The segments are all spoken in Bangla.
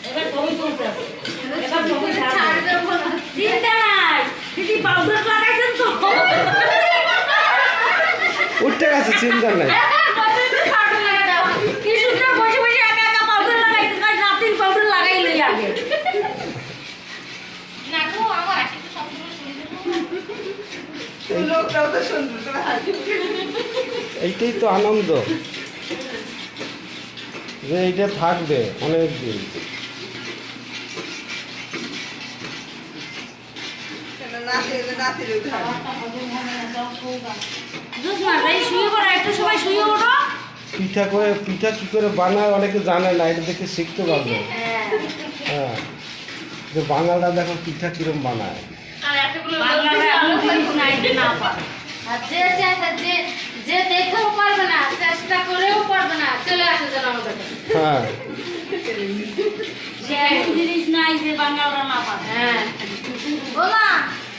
এবার ছবি তুলতে হবে। এবার ছবি ছাড়বে বল। চিন্তা নাই। দিদি পাউডার লাগাইছেন তো? উঠতে গেছে, চিন্তা নাই। পাউডার লাগাই দাও। কি সুন্দর বসে বসে একা একা পাউডার লাগাইছে। কাল রাতের পাউডার লাগাই লই আগে। না গো আমার আসি তো সবসময় শুনে দেবো। লোকটাও তো সুন্দর করে হাসি। এইটাই তো আনন্দ, যে এইটা থাকবে অনেক দিন। নাচের উদাহরণ। জোসনা তাই শুয়ে পড়ো, একটু সময় শুয়ে ওঠো। পিঠা কি করে বানায় অনেকে জানে না, এটা দেখে শিখতে পারবে। হ্যাঁ, যে বাঙালরা দেখো পিঠা কিরম বানায়। আর এতগুলো বাংলায় এমন জিনিস নাই যে না পারে। আর যে দেখেও পারবে না, চেষ্টা করেও পারবে না, চলে আসে যেন আমাদের কাছে। হ্যাঁ, যে এমন জিনিস নাই যে বাঙালরা না পারে। হ্যাঁ গোলা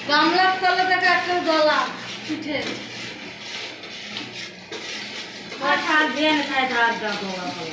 গামলার তলে থেকে একটা গলা পিঠে আর থাক দিয়ে না খাই থাক দাও বাবা।